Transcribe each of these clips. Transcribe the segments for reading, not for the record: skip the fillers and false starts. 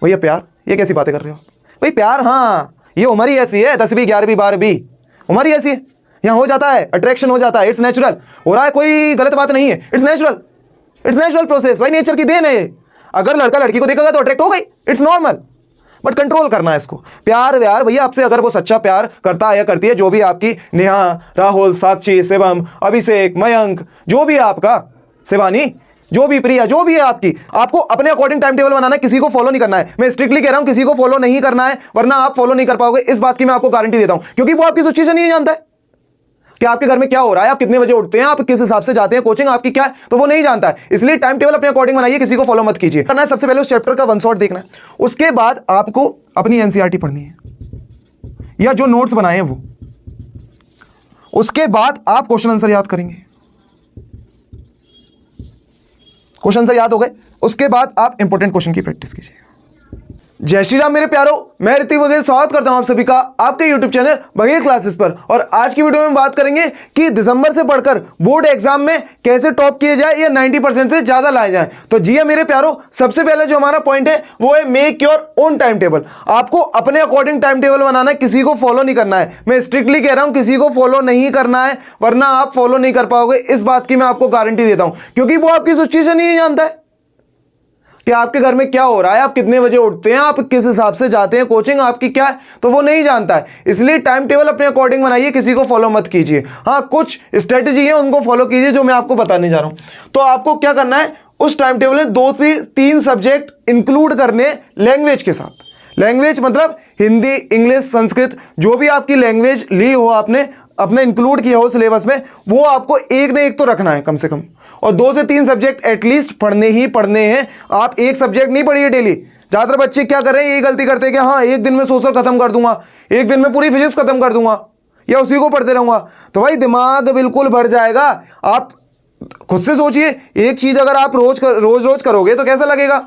भैया प्यार, ये कैसी बातें कर रहे हो भाई? प्यार, हाँ ये उम्र ही ऐसी है, 10वीं 11वीं 12वीं उम्र ही ऐसी है, यहाँ हो जाता है, अट्रैक्शन हो जाता है, इट्स नेचुरल। हो रहा है, कोई गलत बात नहीं है, it's natural, it's natural process भाई, नेचर की देन है ये। अगर लड़का लड़की को देखेगा तो अट्रैक्ट हो गई, इट्स नॉर्मल, बट कंट्रोल करना है इसको। प्यार व्यार भैया आपसे अगर वो सच्चा प्यार करता है या करती है, जो भी आपकी नेहा, राहुल, साक्षी, शिवम, अभिषेक, मयंक, जो भी है आपका, शिवानी, जो भी प्रिया, जो भी है आपकी, आपको अपने अकॉर्डिंग टाइम टेबल बनाना है, किसी को फॉलो नहीं करना है। मैं स्ट्रिक्टली कह रहा हूं, किसी को फॉलो नहीं करना है, वरना आप फॉलो नहीं कर पाओगे, इस बात की मैं आपको गारंटी देता हूं, क्योंकि वो आपकी सिचुएशन नहीं जानता है कि आपके घर में क्या हो रहा है, आप कितने बजे उठते हैं, आप किस हिसाब से जाते हैं, कोचिंग आपकी क्या है, तो वो नहीं जानता है। इसलिए टाइम टेबल अपने अकॉर्डिंग बनाइए, किसी को फॉलो मत कीजिए। करना है सबसे पहले उस चैप्टर का वन शॉट देखना है, उसके बाद आपको अपनी एनसीईआरटी पढ़नी है या जो नोट्स बनाए हैं वो, उसके बाद आप क्वेश्चन आंसर याद करेंगे। क्वेश्चन आंसर याद हो गए, उसके बाद आप इंपॉर्टेंट क्वेश्चन की प्रैक्टिस कीजिए। जय श्री राम मेरे प्यारो, मैं ऋतिक बघेल स्वागत करता हूं आप सभी का आपके YouTube चैनल बघेल क्लासेस पर। और आज की वीडियो में बात करेंगे कि दिसंबर से पढ़कर बोर्ड एग्जाम में कैसे टॉप किए जाए या 90% से ज्यादा लाए जाए। तो जी मेरे प्यारो, सबसे पहले जो हमारा पॉइंट है वो है make your own time table. आपको अपने अकॉर्डिंग टाइम टेबल बनाना है, किसी को फॉलो नहीं करना है। मैं स्ट्रिक्टली कह रहा हूं, किसी को फॉलो नहीं करना है, वरना आप फॉलो नहीं कर पाओगे, इस बात की मैं आपको गारंटी देता हूं, क्योंकि वो आपकी सिचुएशन ही नहीं जानता है कि आपके घर में क्या हो रहा है, आप कितने बजे उठते हैं, आप किस हिसाब से जाते हैं, कोचिंग आपकी क्या है, तो वो नहीं जानता है। इसलिए टाइम टेबल अपने अकॉर्डिंग बनाइए, किसी को फॉलो मत कीजिए। हाँ, कुछ स्ट्रेटेजी है उनको फॉलो कीजिए जो मैं आपको बताने जा रहा हूं। तो आपको क्या करना है, उस टाइम टेबल में 2 से 3 सब्जेक्ट इंक्लूड करने लैंग्वेज के साथ। लैंग्वेज मतलब हिंदी, इंग्लिश, संस्कृत, जो भी आपकी लैंग्वेज ली हो आपने अपने इंक्लूड किया हो सिलेबस में, वो आपको एक ना एक तो रखना है कम से कम। और 2 से 3 सब्जेक्ट एटलीस्ट पढ़ने ही पढ़ने हैं। आप एक सब्जेक्ट नहीं पढ़िए डेली। ज़्यादातर बच्चे क्या कर रहे हैं, यही गलती करते हैं कि हाँ एक दिन में सोशल खत्म कर दूंगा, एक दिन में पूरी फिजिक्स खत्म कर दूंगा या उसी को पढ़ते रहूंगा, तो भाई दिमाग बिल्कुल भर जाएगा। आप खुद से सोचिए, एक चीज़ अगर आप रोज करोगे तो कैसा लगेगा,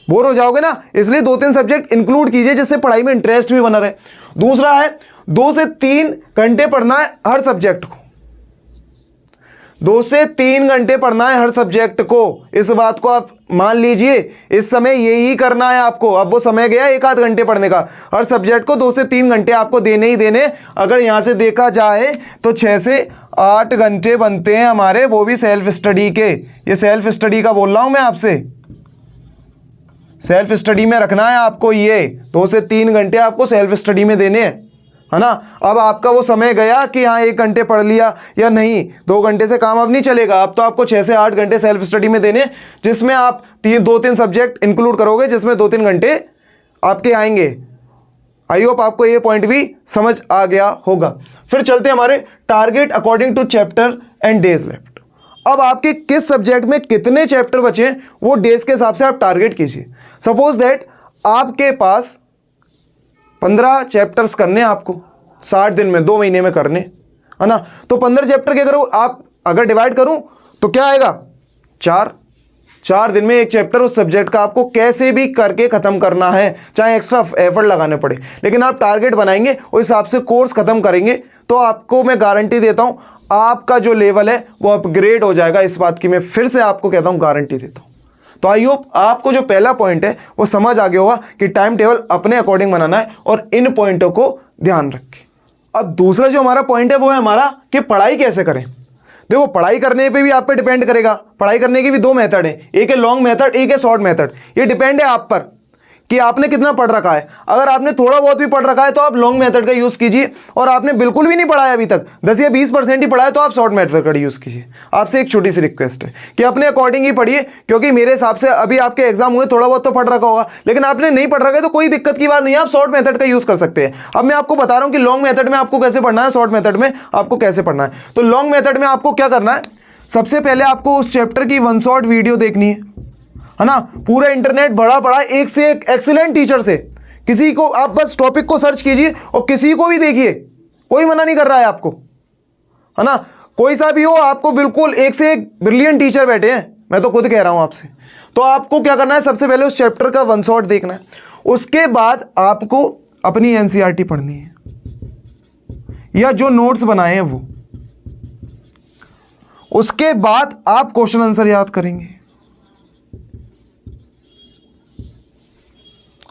बोर हो जाओगे ना। इसलिए 2-3 सब्जेक्ट इंक्लूड कीजिए जिससे पढ़ाई में इंटरेस्ट भी बना रहे। दूसरा है 2 से 3 घंटे पढ़ना है हर सब्जेक्ट को। 2 से 3 घंटे पढ़ना है हर सब्जेक्ट को। इस बात को आप मान लीजिए, इस समय यही करना है आपको। अब वो समय गया 1-8 घंटे पढ़ने का, हर सब्जेक्ट को 2 से 3 घंटे आपको देने ही देने। अगर यहां से देखा जाए तो 6 से 8 घंटे बनते हैं हमारे, वो भी सेल्फ स्टडी के। ये सेल्फ स्टडी का बोल रहा हूं मैं आपसे, सेल्फ स्टडी में रखना है आपको। ये 2 से 3 घंटे आपको सेल्फ स्टडी में देने हैं, है ना। अब आपका वो समय गया कि हाँ 1 घंटे पढ़ लिया या नहीं, 2 घंटे से काम अब नहीं चलेगा। अब तो आपको 6 से 8 घंटे सेल्फ स्टडी में देने, जिसमें आप 2-3 सब्जेक्ट इंक्लूड करोगे, जिसमें 2-3 घंटे आपके आएंगे। आई होप आपको ये पॉइंट भी समझ आ गया होगा। फिर चलते हमारे target according to chapter and days left. अब आपके किस सब्जेक्ट में कितने चैप्टर बचे हैं वो डेज के हिसाब से आप टारगेट कीजिए। सपोज दैट आपके पास 15 चैप्टर्स करने आपको 60 दिन में, 2 महीने में करने, है ना। तो 15 चैप्टर के करो आप, अगर डिवाइड करूं तो क्या आएगा, 4 दिन में एक चैप्टर उस सब्जेक्ट का आपको कैसे भी करके खत्म करना है, चाहे एक्स्ट्रा एफर्ट लगाने पड़े, लेकिन आप टारगेट बनाएंगे उस हिसाब से कोर्स खत्म करेंगे, तो आपको मैं गारंटी देता हूं आपका जो लेवल है वो अपग्रेड हो जाएगा। इस बात की मैं फिर से आपको कहता हूं, गारंटी देता हूं। तो आई होप आपको जो पहला पॉइंट है वो समझ आ गया होगा कि टाइम टेबल अपने अकॉर्डिंग बनाना है और इन पॉइंटों को ध्यान रखें। अब दूसरा जो हमारा पॉइंट है वो है हमारा कि पढ़ाई कैसे करें। देखो, पढ़ाई करने पे भी आप पे डिपेंड करेगा। पढ़ाई करने की भी 2 मेथड है, एक है लॉन्ग मेथड, एक है शॉर्ट मेथड। ये डिपेंड है आप पर कि आपने कितना पढ़ रखा है। अगर आपने थोड़ा बहुत भी पढ़ रखा है तो आप लॉन्ग मेथड का यूज कीजिए, और आपने बिल्कुल भी नहीं पढ़ा है अभी तक, 10 या 20% ही पढ़ा है, तो आप शॉर्ट मेथड का यूज कीजिए। आपसे एक छोटी सी रिक्वेस्ट है कि अपने अकॉर्डिंग ही पढ़िए, क्योंकि मेरे हिसाब से अभी आपके एग्जाम हुए, थोड़ा बहुत तो पढ़ रखा होगा, लेकिन आपने नहीं पढ़ रखा है तो कोई दिक्कत की बात नहीं है, आप शॉर्ट मेथड का यूज कर सकते हैं। अब मैं आपको बता रहा हूं कि लॉन्ग मेथड में आपको कैसे पढ़ना है, शॉर्ट मेथड में आपको कैसे पढ़ना है। तो लॉन्ग मेथड में आपको क्या करना है, सबसे पहले आपको उस चैप्टर की 1 शॉट वीडियो देखनी है ना। पूरा इंटरनेट भरा पड़ा एक से एक एक्सीलेंट टीचर से, किसी को आप बस टॉपिक को सर्च कीजिए और किसी को भी देखिए, कोई मना नहीं कर रहा है आपको, है ना। कोई सा भी हो, आपको बिल्कुल एक से एक ब्रिलियंट टीचर बैठे हैं, मैं तो खुद कह रहा हूं आपसे। तो आपको क्या करना है, सबसे पहले उस चैप्टर का 1 शॉट देखना है, उसके बाद आपको अपनी एनसीईआरटी पढ़नी है या जो नोट्स बनाए हैं वो, उसके बाद आप क्वेश्चन आंसर याद करेंगे।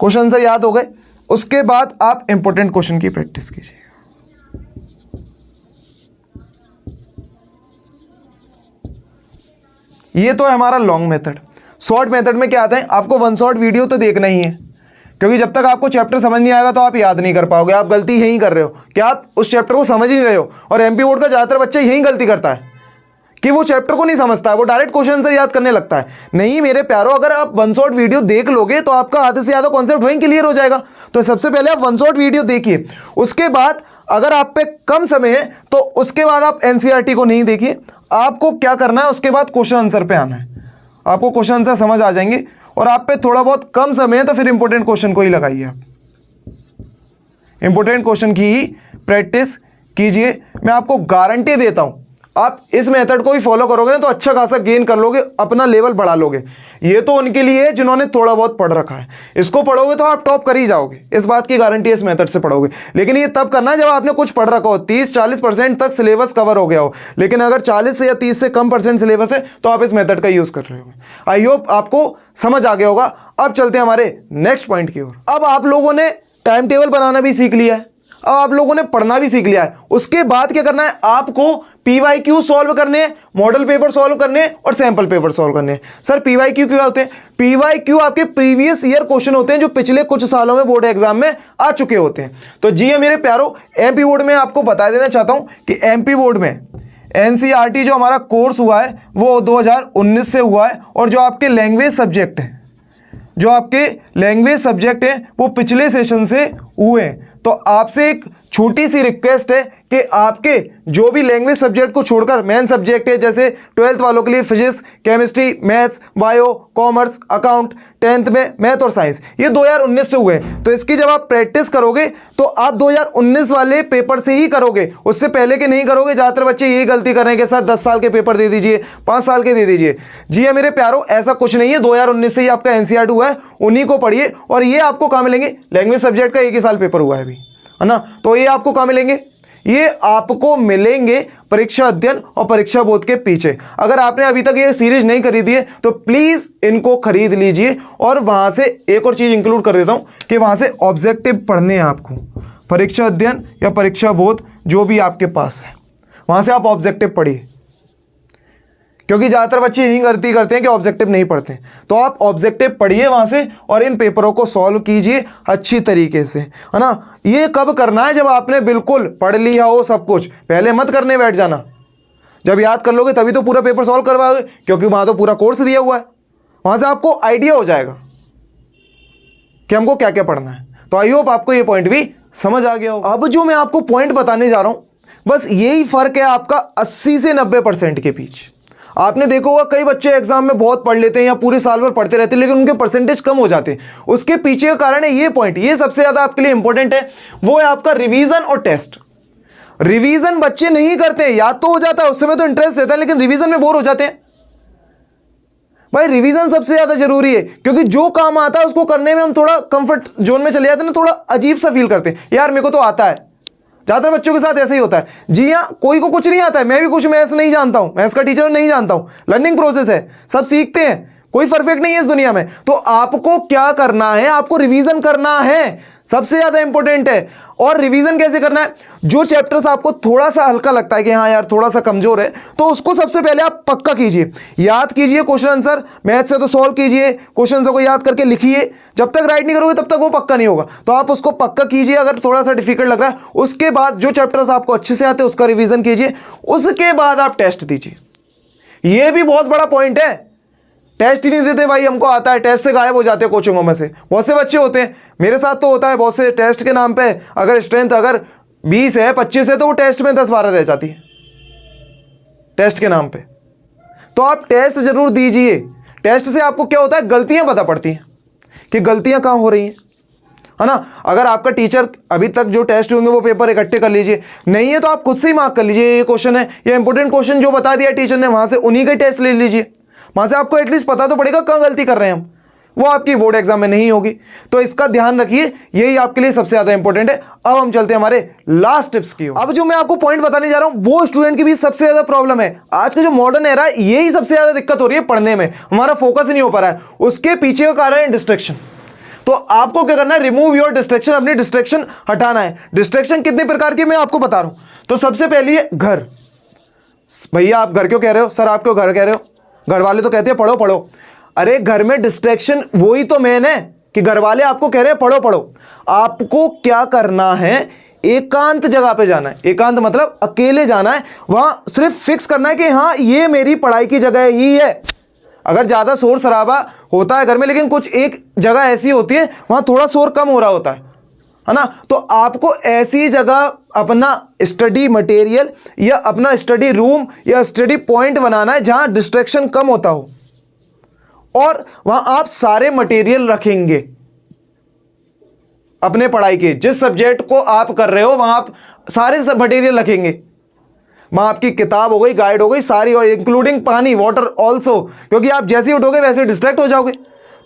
क्वेश्चन आंसर याद हो गए, उसके बाद आप इंपॉर्टेंट क्वेश्चन की प्रैक्टिस कीजिए। ये तो है हमारा लॉन्ग मेथड। शॉर्ट मेथड में क्या आता है, आपको वन शॉट वीडियो तो देखना ही है, क्योंकि जब तक आपको चैप्टर समझ नहीं आएगा तो आप याद नहीं कर पाओगे। आप गलती यही कर रहे हो कि आप उस चैप्टर को समझ ही नहीं रहे हो, और एमपी बोर्ड का ज़्यादातर बच्चा यही गलती करता है कि वो चैप्टर को नहीं समझता है, वो डायरेक्ट क्वेश्चन आंसर याद करने लगता है। नहीं मेरे प्यारो, अगर आप वन शॉट वीडियो देख लोगे तो आपका आधे से ज़्यादा कॉन्सेप्ट वहीं क्लियर हो जाएगा। तो सबसे पहले आप वन शॉट वीडियो देखिए, उसके बाद अगर आप पे कम समय है तो उसके बाद आप एनसीईआरटी को नहीं देखिए। आपको क्या करना है, उसके बाद क्वेश्चन आंसर पे आना है, आपको क्वेश्चन आंसर समझ आ जाएंगे। और आप पे थोड़ा बहुत कम समय है तो फिर इंपॉर्टेंट क्वेश्चन को ही लगाइए, आप इंपॉर्टेंट क्वेश्चन की ही प्रैक्टिस कीजिए। मैं आपको गारंटी देता हूं, आप इस मेथड को भी फॉलो करोगे ना तो अच्छा खासा गेन कर लोगे, अपना लेवल बढ़ा लोगे। ये तो उनके लिए है जिन्होंने थोड़ा बहुत पढ़ रखा है, इसको पढ़ोगे तो आप टॉप कर ही जाओगे, इस बात की गारंटी है इस मेथड से पढ़ोगे। लेकिन ये तब करना है जब आपने कुछ पढ़ रखा हो, 30-40% तक सिलेबस कवर हो गया हो। लेकिन अगर 40 से या 30 से कम % सिलेबस है तो आप इस मेथड का यूज कर रहे हो। आई होप आपको समझ आ गया होगा। अब चलते हैं हमारे नेक्स्ट पॉइंट की ओर। अब आप लोगों ने टाइम टेबल बनाना भी सीख लिया है, अब आप लोगों ने पढ़ना भी सीख लिया है। उसके बाद क्या करना है, आपको पीवाईक्यू सॉल्व करने हैं, मॉडल पेपर सॉल्व करने हैं और सैंपल पेपर सॉल्व करने हैं। सर पीवाईक्यू क्या होते हैं? पीवाईक्यू आपके प्रीवियस ईयर क्वेश्चन होते हैं जो पिछले कुछ सालों में बोर्ड एग्जाम में आ चुके होते हैं। तो जी हाँ मेरे प्यारो, एमपी बोर्ड में आपको बता देना चाहता हूं कि एमपी बोर्ड में एनसीईआरटी जो हमारा कोर्स हुआ है वो 2019 से हुआ है, और जो आपके लैंग्वेज सब्जेक्ट है, जो आपके लैंग्वेज सब्जेक्ट है वो पिछले सेशन से हुए हैं। तो आपसे एक छोटी सी रिक्वेस्ट है कि आपके जो भी लैंग्वेज सब्जेक्ट को छोड़कर मेन सब्जेक्ट है, जैसे 12th वालों के लिए physics, chemistry, maths, bio, commerce, account, 10th में मैथ और साइंस, ये 2019 से हुए हैं। तो इसकी जब आप प्रैक्टिस करोगे तो आप 2019 वाले पेपर से ही करोगे, उससे पहले के नहीं करोगे। ज़्यादातर बच्चे यही गलती कर रहे हैं कि सर 10 साल के पेपर दे दीजिए, 5 साल के दे दीजिए। जी हाँ मेरे प्यारो, ऐसा कुछ नहीं है। 2019 से ही आपका एनसीईआरटी हुआ है, उन्हीं को पढ़िए। और ये आपको कहाँ मिलेंगे? लैंग्वेज सब्जेक्ट का 1 ही साल पेपर हुआ है अभी, है ना। तो ये आपको कहाँ मिलेंगे? ये आपको मिलेंगे परीक्षा अध्ययन और परीक्षा बोध के पीछे। अगर आपने अभी तक ये सीरीज नहीं खरीदी है तो प्लीज इनको खरीद लीजिए। और वहां से एक और चीज इंक्लूड कर देता हूं कि वहां से ऑब्जेक्टिव पढ़ने हैं आपको, परीक्षा अध्ययन या परीक्षा बोध जो भी आपके पास है, वहां से आप ऑब्जेक्टिव पढ़िए। क्योंकि ज़्यादातर बच्चे यही गलती करते हैं कि ऑब्जेक्टिव नहीं पढ़ते हैं। तो आप ऑब्जेक्टिव पढ़िए वहाँ से और इन पेपरों को सॉल्व कीजिए अच्छी तरीके से, है ना। ये कब करना है? जब आपने बिल्कुल पढ़ लिया हो सब कुछ, पहले मत करने बैठ जाना। जब याद कर लोगे तभी तो पूरा पेपर सॉल्व करवाओगे, क्योंकि वहाँ तो पूरा कोर्स दिया हुआ है, वहाँ से आपको आइडिया हो जाएगा कि हमको क्या क्या पढ़ना है। तो आई होप आपको ये पॉइंट भी समझ आ गया हो। अब जो मैं आपको पॉइंट बताने जा रहा हूँ, बस यही फ़र्क है आपका 80 से 90% के बीच। आपने देखा होगा कई बच्चे एग्जाम में बहुत पढ़ लेते हैं या पूरे साल भर पढ़ते रहते हैं, लेकिन उनके परसेंटेज कम हो जाते हैं। उसके पीछे का कारण है ये पॉइंट, ये सबसे ज़्यादा आपके लिए इंपॉर्टेंट है, वो है आपका रिवीजन और टेस्ट। रिवीजन बच्चे नहीं करते हैं, याद तो हो जाता है, उस समय तो इंटरेस्ट रहता है, लेकिन रिवीजन में बोर हो जाते हैं। भाई रिवीजन सबसे ज़्यादा जरूरी है, क्योंकि जो काम आता है उसको करने में हम थोड़ा कंफर्ट जोन में चले जाते हैं ना, थोड़ा अजीब सा फील करते हैं, यार मेरे को तो आता है। ज़्यादातर बच्चों के साथ ऐसे ही होता है। जी हाँ, कोई को कुछ नहीं आता है, मैं भी कुछ मैथ्स नहीं जानता हूँ, मैथ्स का टीचर नहीं जानता हूँ, लर्निंग प्रोसेस है, सब सीखते हैं, कोई परफेक्ट नहीं है इस दुनिया में। तो आपको क्या करना है? आपको रिवीजन करना है, सबसे ज़्यादा इंपॉर्टेंट है। और रिवीजन कैसे करना है? जो चैप्टर्स आपको थोड़ा सा हल्का लगता है कि हाँ यार थोड़ा सा कमजोर है, तो उसको सबसे पहले आप पक्का कीजिए, याद कीजिए क्वेश्चन आंसर, मैथ से तो सॉल्व कीजिए, क्वेश्चन आंसर को याद करके लिखिए। जब तक राइट नहीं करोगे तब तक वो पक्का नहीं होगा, तो आप उसको पक्का कीजिए। अगर थोड़ा सा डिफिकल्ट लग रहा है, उसके बाद जो चैप्टर्स आपको अच्छे से आते हैं उसका रिवीजन कीजिए, उसके बाद आप टेस्ट दीजिए। ये भी बहुत बड़ा पॉइंट है। टेस्ट ही नहीं देते भाई, हमको आता है, टेस्ट से गायब हो जाते हैं कोचिंगों में से। बहुत से बच्चे होते हैं, मेरे साथ तो होता है, बहुत से टेस्ट के नाम पे अगर स्ट्रेंथ अगर 20 है 25 है तो वो टेस्ट में 10-12 रह जाती है टेस्ट के नाम पे। तो आप टेस्ट जरूर दीजिए। टेस्ट से आपको क्या होता है, गलतियां पता पड़ती हैं कि गलतियां कहाँ हो रही हैं, है ना। अगर आपका टीचर अभी तक जो टेस्ट होंगे वो पेपर इकट्ठे कर लीजिए, नहीं है तो आप खुद से ही मार्क कर लीजिए, ये क्वेश्चन है, ये इंपॉर्टेंट क्वेश्चन जो बता दिया टीचर ने, वहां से उन्हीं के टेस्ट ले लीजिए। वहां से आपको एटलीस्ट पता तो पड़ेगा कहाँ गलती कर रहे हैं हम, वो आपकी बोर्ड एग्जाम में नहीं होगी। तो इसका ध्यान रखिए, यही आपके लिए सबसे ज्यादा इंपॉर्टेंट है। अब हम चलते हैं हमारे लास्ट टिप्स की ओर। अब जो मैं आपको पॉइंट बताने जा रहा हूं वो स्टूडेंट की भी सबसे ज्यादा प्रॉब्लम है। आज का जो मॉडर्न एरा है, यही सबसे ज्यादा दिक्कत हो रही है, पढ़ने में हमारा फोकस नहीं हो पा रहा है। उसके पीछे का कारण है डिस्ट्रैक्शन। तो आपको क्या करना है, रिमूव योर डिस्ट्रैक्शन, अपनी डिस्ट्रैक्शन हटाना है। डिस्ट्रैक्शन कितने प्रकार की मैं आपको बता रहा हूं। तो सबसे पहली है घर। भैया आप घर क्यों कह रहे हो, सर आप क्यों घर कह रहे हो, घर वाले तो कहते हैं पढ़ो पढ़ो। अरे घर में डिस्ट्रैक्शन वही तो मेन है कि घर वाले आपको कह रहे हैं पढ़ो पढ़ो। आपको क्या करना है, एकांत जगह पे जाना है। एकांत मतलब अकेले जाना है, वहां सिर्फ फिक्स करना है कि हाँ ये मेरी पढ़ाई की जगह ही है। अगर ज्यादा शोर शराबा होता है घर में, लेकिन कुछ एक जगह ऐसी होती है वहां थोड़ा शोर कम हो रहा होता है ना, तो आपको ऐसी जगह अपना स्टडी मटेरियल या अपना स्टडी रूम या स्टडी पॉइंट बनाना है जहां डिस्ट्रैक्शन कम होता हो, और वहां आप सारे मटेरियल रखेंगे अपने पढ़ाई के। जिस सब्जेक्ट को आप कर रहे हो वहां आप सारे मटेरियल रखेंगे। वहां आपकी किताब हो गई, गाइड हो गई सारी, और इंक्लूडिंग पानी, वाटर ऑल्सो, क्योंकि आप जैसे ही उठोगे वैसे डिस्ट्रैक्ट हो जाओगे।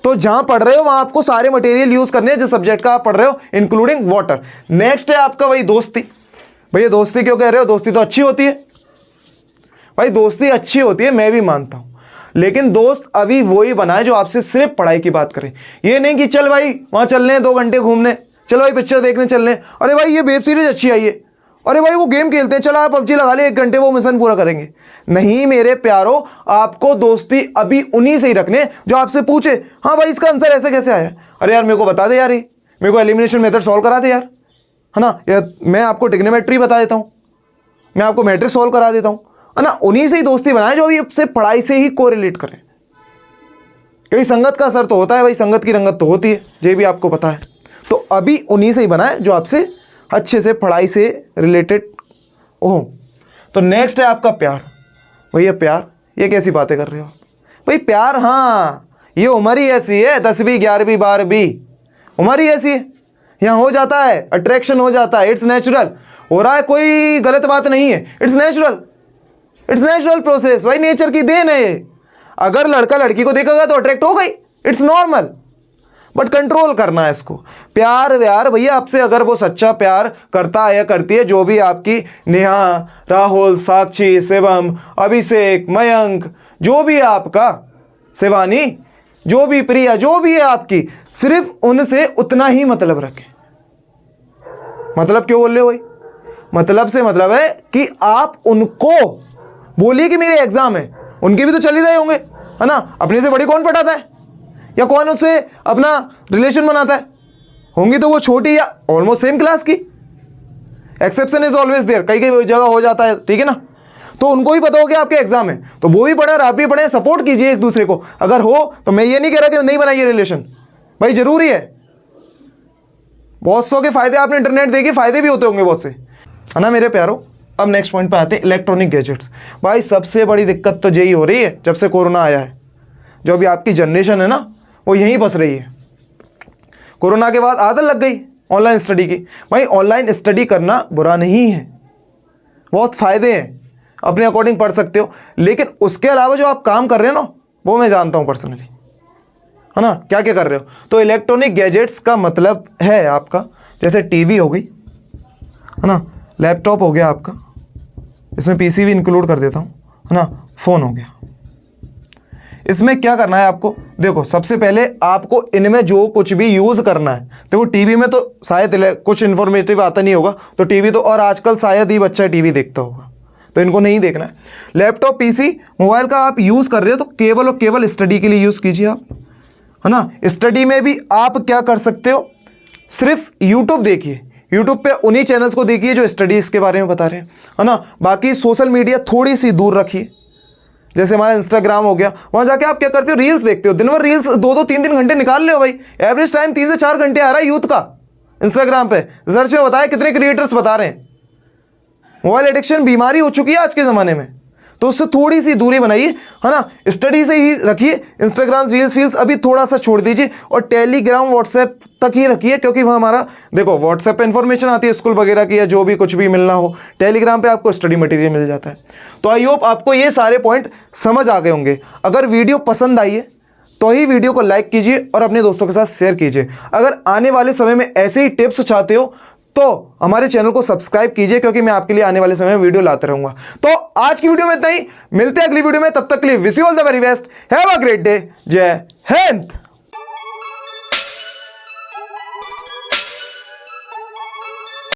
तो जहां पढ़ रहे हो वहां आपको सारे मटेरियल यूज करने हैं जिस सब्जेक्ट का आप पढ़ रहे हो, इंक्लूडिंग वाटर। नेक्स्ट है आपका वही दोस्ती। भैया दोस्ती क्यों कह रहे हो, दोस्ती तो अच्छी होती है। भाई दोस्ती अच्छी होती है, मैं भी मानता हूं, लेकिन दोस्त अभी वही बनाए जो आपसे सिर्फ पढ़ाई की बात करें। ये नहीं कि चल भाई वहां चलने हैं 2 घंटे घूमने, चलो भाई पिक्चर देखने चलने, अरे भाई ये वेब सीरीज अच्छी आई है, अरे भाई वो गेम खेलते हैं, चलो आप पबजी लगा ले 1 घंटे, वो मिशन पूरा करेंगे। नहीं मेरे प्यारो, आपको दोस्ती अभी उन्हीं से ही रखने जो आपसे पूछे हाँ भाई इसका आंसर ऐसे कैसे आया, अरे यार मेरे को बता दे यार, ये मेरे को एलिमिनेशन मेथड सॉल्व करा दे यार, है ना, या मैं आपको ट्रिग्नोमेट्री बता देता हूँ, मैं आपको मैट्रिक्स सॉल्व करा देता हूँ, है ना। उन्हीं से ही दोस्ती बनाए जो अभी आपसे पढ़ाई से ही कोरिलेट करें, क्योंकि संगत का असर तो होता है भाई, संगत की रंगत तो होती है, ये भी आपको पता है। तो अभी उन्हीं से ही बनाए जो आपसे अच्छे से पढ़ाई से रिलेटेड हो। तो नेक्स्ट है आपका प्यार। भैया प्यार, ये कैसी बातें कर रहे हो भाई, प्यार हाँ ये उम्र ही ऐसी है, 10वीं 11वीं 12वीं उम्र ही ऐसी है, यहाँ हो जाता है, अट्रैक्शन हो जाता है, इट्स नेचुरल हो रहा है, कोई गलत बात नहीं है, इट्स नेचुरल प्रोसेस भाई, नेचर की देन है ये। अगर लड़का लड़की को देखेगा तो अट्रैक्ट हो गई, इट्स नॉर्मल, बट कंट्रोल करना है इसको। प्यार व्यार भैया आपसे अगर वो सच्चा प्यार करता है या करती है, जो भी आपकी नेहा, राहुल, साक्षी, शिवम, अभिषेक, मयंक, जो भी आपका, शिवानी, जो भी प्रिया, जो भी है आपकी, सिर्फ उनसे उतना ही मतलब रखें। मतलब क्यों बोल रहे हो भाई, मतलब से मतलब है कि आप उनको बोलिए कि मेरे एग्जाम है, उनके भी तो चल ही रहे होंगे, है ना। अपने से बड़ी कौन पढ़ाता है या कौन उससे अपना रिलेशन बनाता है, होंगी तो वो छोटी या ऑलमोस्ट सेम क्लास की। एक्सेप्शन इज ऑलवेज देयर, कई कई जगह हो जाता है, ठीक है ना। तो उनको भी पता हो कि आपके एग्जाम है, तो वो भी पढ़े और आप भी पढ़े, सपोर्ट कीजिए एक दूसरे को। अगर हो तो मैं ये नहीं कह रहा कि नहीं बनाइए रिलेशन, भाई जरूरी है। बहुत सौ के फायदे आपने इंटरनेट देखे, फायदे भी होते होंगे बहुत से, है ना मेरे प्यारो। अब नेक्स्ट पॉइंट पे आते हैं, इलेक्ट्रॉनिक गैजेट्स। भाई सबसे बड़ी दिक्कत तो यही हो रही है जब से कोरोना आया है, जो अभी आपकी जनरेशन है ना वो यहीं बस रही है। कोरोना के बाद आदत लग गई ऑनलाइन स्टडी की। भाई ऑनलाइन स्टडी करना बुरा नहीं है, बहुत फायदे हैं, अपने अकॉर्डिंग पढ़ सकते हो, लेकिन उसके अलावा जो आप काम कर रहे हो ना वो मैं जानता हूँ पर्सनली, है ना, क्या क्या कर रहे हो। तो इलेक्ट्रॉनिक गैजेट्स का मतलब है आपका जैसे टीवी हो गई, है ना, लैपटॉप हो गया आपका, इसमें पीसी भी इंक्लूड कर देता हूँ, है ना, फ़ोन हो गया। इसमें क्या करना है आपको, देखो सबसे पहले आपको इनमें जो कुछ भी यूज़ करना है, देखो टीवी में तो शायद कुछ इन्फॉर्मेटिव आता नहीं होगा, तो टीवी तो, और आजकल शायद ही बच्चा टीवी देखता होगा, तो इनको नहीं देखना है। लैपटॉप पीसी मोबाइल का आप यूज़ कर रहे हो तो केवल और केवल स्टडी के लिए यूज़ कीजिए आप, है ना। स्टडी में भी आप क्या कर सकते हो, सिर्फ यूट्यूब देखिए, यूट्यूब पे उन्हीं चैनल्स को देखिए जो स्टडीज़ के बारे में बता रहे हैं, है ना। बाकी सोशल मीडिया थोड़ी सी दूर रखिए, जैसे हमारा इंस्टाग्राम हो गया, वहाँ जाके आप क्या करते हो, रील्स देखते हो, दिन भर रील्स 2-2 3-3 घंटे निकाल ले हो भाई। एवरेज टाइम 3 से 4 घंटे आ रहा है यूथ का इंस्टाग्राम पे, रिसर्च में बताया कितने क्रिएटर्स बता रहे हैं। मोबाइल एडिक्शन बीमारी हो चुकी है आज के ज़माने में, तो उससे थोड़ी सी दूरी बनाइए, है ना। स्टडी से ही रखिए, इंस्टाग्राम रील्स फील्स अभी थोड़ा सा छोड़ दीजिए, और टेलीग्राम व्हाट्सएप तक ही रखिए, क्योंकि वहाँ हमारा देखो व्हाट्सएप पे इन्फॉर्मेशन आती है स्कूल वगैरह की, या जो भी कुछ भी मिलना हो, टेलीग्राम पे आपको स्टडी मटेरियल मिल जाता है। तो आई होप आपको ये सारे पॉइंट समझ आ गए होंगे। अगर वीडियो पसंद आई है तो ही वीडियो को लाइक कीजिए और अपने दोस्तों के साथ शेयर कीजिए। अगर आने वाले समय में ऐसे ही टिप्स चाहते हो तो हमारे चैनल को सब्सक्राइब कीजिए, क्योंकि मैं आपके लिए आने वाले समय में वीडियो लाता रहूंगा। तो आज की वीडियो में इतना ही, मिलते हैं अगली वीडियो में, तब तक के लिए wish you all the very best, have a great day, जय हिंद।